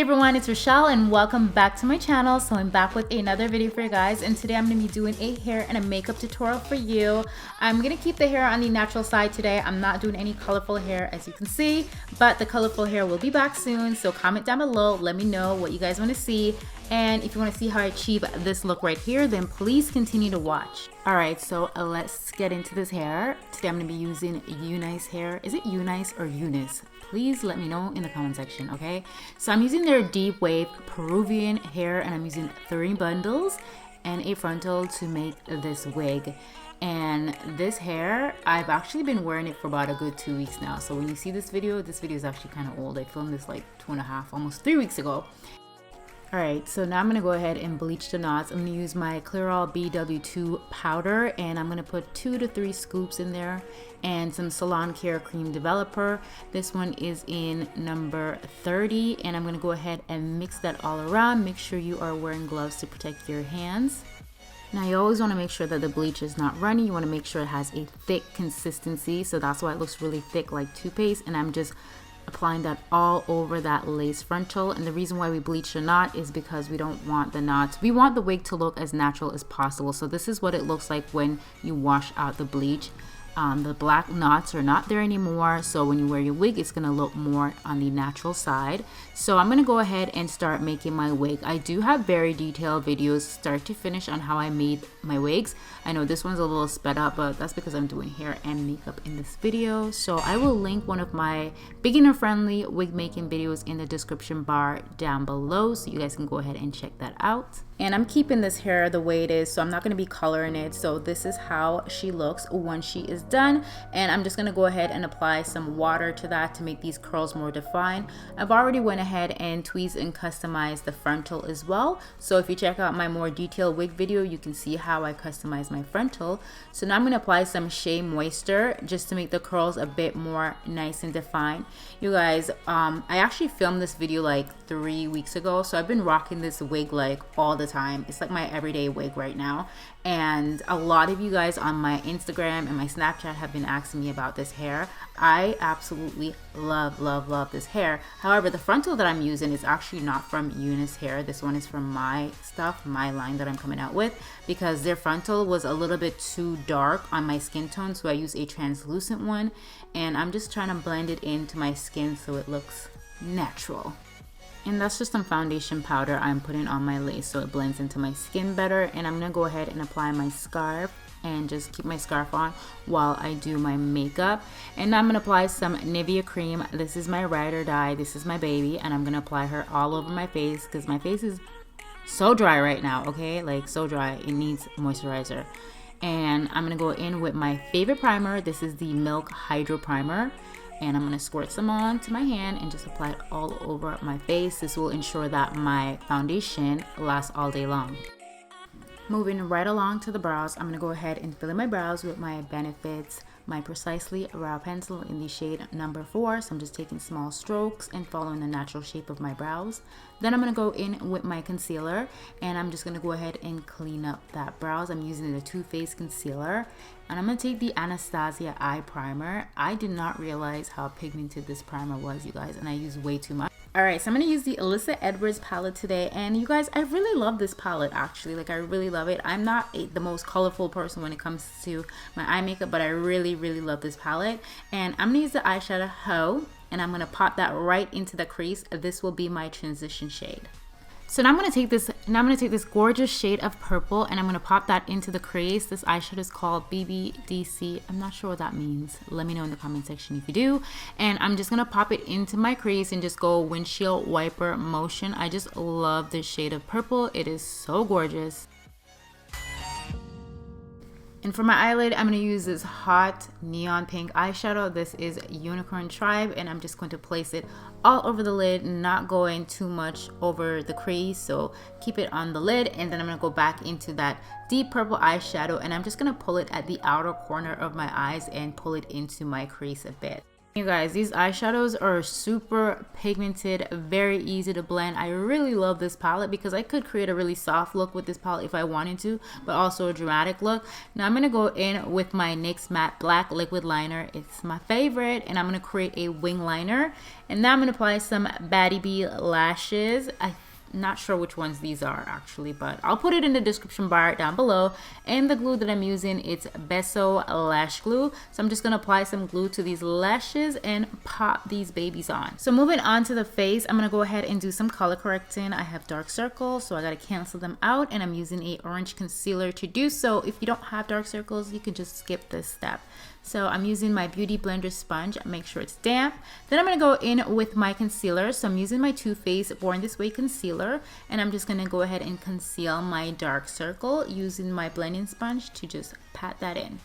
Hey everyone, it's Rochelle and welcome back to my channel. So I'm back with another video for you guys, and today I'm going to be doing a hair and a makeup tutorial for you. I'm going to keep the hair on the natural side today. I'm not doing any colorful hair as you can see, but the colorful hair will be back soon. So comment down below, let me know what you guys want to see. And if you want to see how I achieve this look right here, then please continue to watch. Alright, so let's get into this hair. Today I'm going to be using Unice hair. Is it Unice or Unice? Please let me know in the comment section, okay? So I'm using their deep wave Peruvian hair, and I'm using 3 bundles and a frontal to make this wig. And this hair, I've actually been wearing it for about a good 2 weeks now. So when you see this video is actually kind of old. I filmed this like 2.5, almost 3 weeks ago. Alright, so now I'm going to go ahead and bleach the knots. I'm going to use my Clairol BW2 powder, and I'm going to put 2 to 3 scoops in there, and some Salon Care Cream Developer. This one is in number 30, and I'm going to go ahead and mix that all around. Make sure you are wearing gloves to protect your hands. Now you always want to make sure that the bleach is not runny. You want to make sure it has a thick consistency, so that's why it looks really thick like toothpaste, and I'm just applying that all over that lace frontal. And the reason why we bleach the knot is because we don't want the knots. We want the wig to look as natural as possible. So this is what it looks like when you wash out the bleach. The black knots are not there anymore, so when you wear your wig, it's going to look more on the natural side. So I'm going to go ahead and start making my wig. I do have very detailed videos start to finish on how I made my wigs. I know this one's a little sped up, but that's because I'm doing hair and makeup in this video. So I will link one of my beginner friendly wig making videos in the description bar down below, so you guys can go ahead and check that out. And I'm keeping this hair the way it is, so I'm not going to be coloring it. So this is how she looks when she is done, and I'm just going to go ahead and apply some water to that to make these curls more defined. I've already went ahead and tweezed and customized the frontal as well, so if you check out my more detailed wig video, you can see how I customize my frontal. So now I'm going to apply some Shea Moisture just to make the curls a bit more nice and defined. You guys, I actually filmed this video like 3 weeks ago, so I've been rocking this wig like all the time. It's like my everyday wig right now, and a lot of you guys on my Instagram and my Snapchat have been asking me about this hair. I absolutely love this hair. However, the frontal that I'm using is actually not from Unice hair. This one is from my stuff, my line that I'm coming out with, because their frontal was a little bit too dark on my skin tone, so I use a translucent one, and I'm just trying to blend it into my skin so it looks natural. And that's just some foundation powder I'm putting on my lace so it blends into my skin better. And I'm going to go ahead and apply my scarf and just keep my scarf on while I do my makeup. And now I'm going to apply some Nivea Creme. This is my ride or die. This is my baby. And I'm going to apply her all over my face because my face is so dry right now, okay? Like so dry. It needs moisturizer. And I'm going to go in with my favorite primer. This is the Milk Hydro Primer. And I'm going to squirt some onto my hand and just apply it all over my face. This will ensure that my foundation lasts all day long. Moving right along to the brows, I'm going to go ahead and fill in my brows with my Benefits My Precisely Brow Pencil in the shade number 4. So I'm just taking small strokes and following the natural shape of my brows. Then I'm going to go in with my concealer, and I'm just going to go ahead and clean up that brows. I'm using the Too Faced concealer, and I'm going to take the Anastasia Eye Primer. I did not realize how pigmented this primer was, you guys, and I used way too much. Alright, so I'm going to use the Alyssa Edwards palette today, and you guys, I really love this palette actually. Like, I really love it. I'm not the most colorful person when it comes to my eye makeup, but I really love this palette. And I'm going to use the eyeshadow Hoe, and I'm going to pop that right into the crease. This will be my transition shade. So now I'm going to take this gorgeous shade of purple, and I'm going to pop that into the crease. This eyeshadow is called BBDC. I'm not sure what that means. Let me know in the comment section if you do. And I'm just going to pop it into my crease and just go windshield wiper motion. I just love this shade of purple. It is so gorgeous. And for my eyelid, I'm going to use this hot neon pink eyeshadow. This is Unicorn Tribe, and I'm just going to place it all over the lid, not going too much over the crease. So keep it on the lid, and then I'm going to go back into that deep purple eyeshadow, and I'm just going to pull it at the outer corner of my eyes and pull it into my crease a bit. You guys, these eyeshadows are super pigmented, very easy to blend. I really love this palette because I could create a really soft look with this palette if I wanted to, but also a dramatic look. Now I'm going to go in with my NYX Matte Black Liquid Liner. It's my favorite, and I'm going to create a wing liner. And now I'm going to apply some Baddie B lashes. I'm not sure which ones these are actually, but I'll put it in the description bar down below. And the glue that I'm using, it's Beso lash glue. So I'm just gonna apply some glue to these lashes and pop these babies on. So moving on to the face, I'm gonna go ahead and do some color correcting. I have dark circles, so I gotta cancel them out, and I'm using a orange concealer to do so. If you don't have dark circles, you can just skip this step. So I'm using my Beauty Blender sponge, make sure it's damp. Then I'm going to go in with my concealer. So I'm using my Too Faced Born This Way concealer, and I'm just going to go ahead and conceal my dark circle using my blending sponge to just pat that in.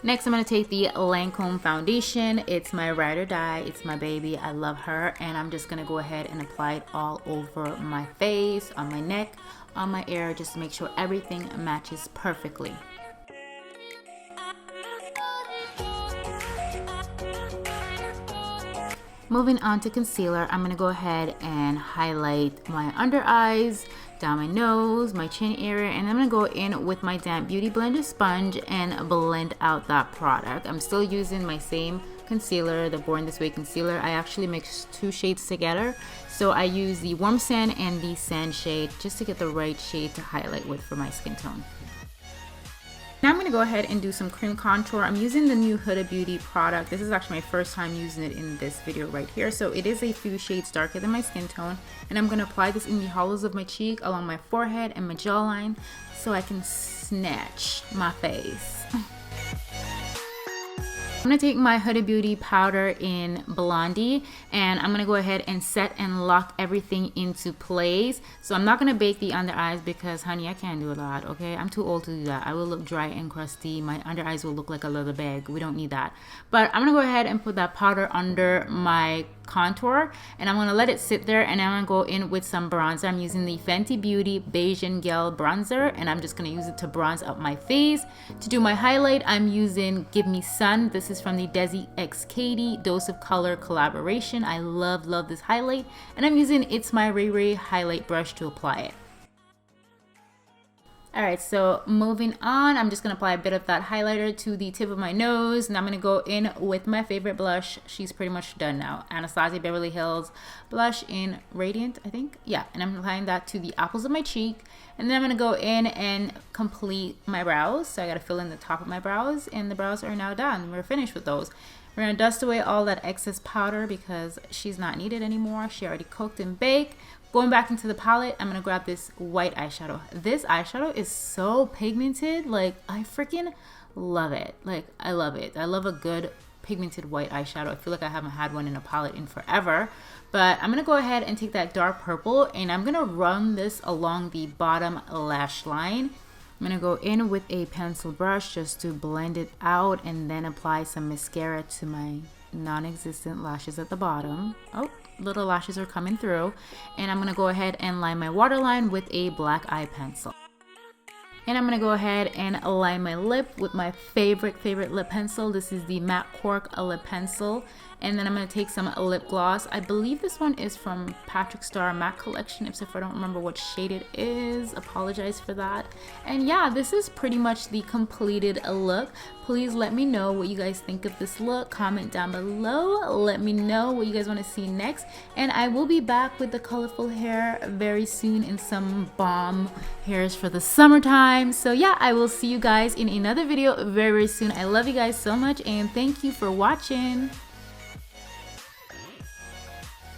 Next, I'm going to take the Lancome foundation. It's my ride or die. It's my baby. I love her. And I'm just going to go ahead and apply it all over my face, on my neck, on my ear, just to make sure everything matches perfectly. Moving on to concealer, I'm going to go ahead and highlight my under eyes, down my nose, my chin area, and I'm going to go in with my damp Beauty Blender sponge and blend out that product. I'm still using my same concealer, the Born This Way concealer. I actually mixed two shades together. So I use the Warm Sand and the Sand shade just to get the right shade to highlight with for my skin tone. Now I'm going to go ahead and do some cream contour. I'm using the new Huda Beauty product. This is actually my first time using it in this video right here. So it is a few shades darker than my skin tone. And I'm going to apply this in the hollows of my cheek, along my forehead and my jawline, so I can snatch my face. I'm going to take my Huda Beauty powder in Blondie, and I'm going to go ahead and set and lock everything into place. So I'm not going to bake the under eyes because, honey, I can't do a lot, okay? I'm too old to do that. I will look dry and crusty. My under eyes will look like a leather bag. We don't need that. But I'm going to go ahead and put that powder under my contour, and I'm going to let it sit there, and I'm going to go in with some bronzer. I'm using the Fenty Beauty Beijing Gel bronzer, and I'm just going to use it to bronze up my face. To do my highlight, I'm using Give Me Sun. This is from the Desi X Katy Dose of Color collaboration. I love this highlight, and I'm using It's My Ray Ray highlight brush to apply it. Alright, so moving on, I'm just going to apply a bit of that highlighter to the tip of my nose, and I'm going to go in with my favorite blush. She's pretty much done now. Anastasia Beverly Hills blush in Radiant, I think. Yeah, and I'm applying that to the apples of my cheek, and then I'm going to go in and complete my brows. So I got to fill in the top of my brows, and the brows are now done. We're finished with those. We're going to dust away all that excess powder because she's not needed anymore. She already cooked and baked. Going back into the palette, I'm going to grab this white eyeshadow. This eyeshadow is so pigmented. Like, I freaking love it. Like, I love it. I love a good pigmented white eyeshadow. I feel like I haven't had one in a palette in forever. But I'm going to go ahead and take that dark purple, and I'm going to run this along the bottom lash line. I'm going to go in with a pencil brush just to blend it out, and then apply some mascara to my non-existent lashes at the bottom. Oh, little lashes are coming through. And I'm going to go ahead and line my waterline with a black eye pencil. And I'm going to go ahead and align my lip with my favorite lip pencil. This is the Matte Cork lip pencil. And then I'm going to take some lip gloss. I believe this one is from Patrick Star Matte Collection. If I don't remember what shade it is, apologize for that. And yeah, this is pretty much the completed look. Please let me know what you guys think of this look. Comment down below. Let me know what you guys want to see next. And I will be back with the colorful hair very soon in some bomb hairs for the summertime. So yeah, I will see you guys in another video very soon. I love you guys so much, and thank you for watching.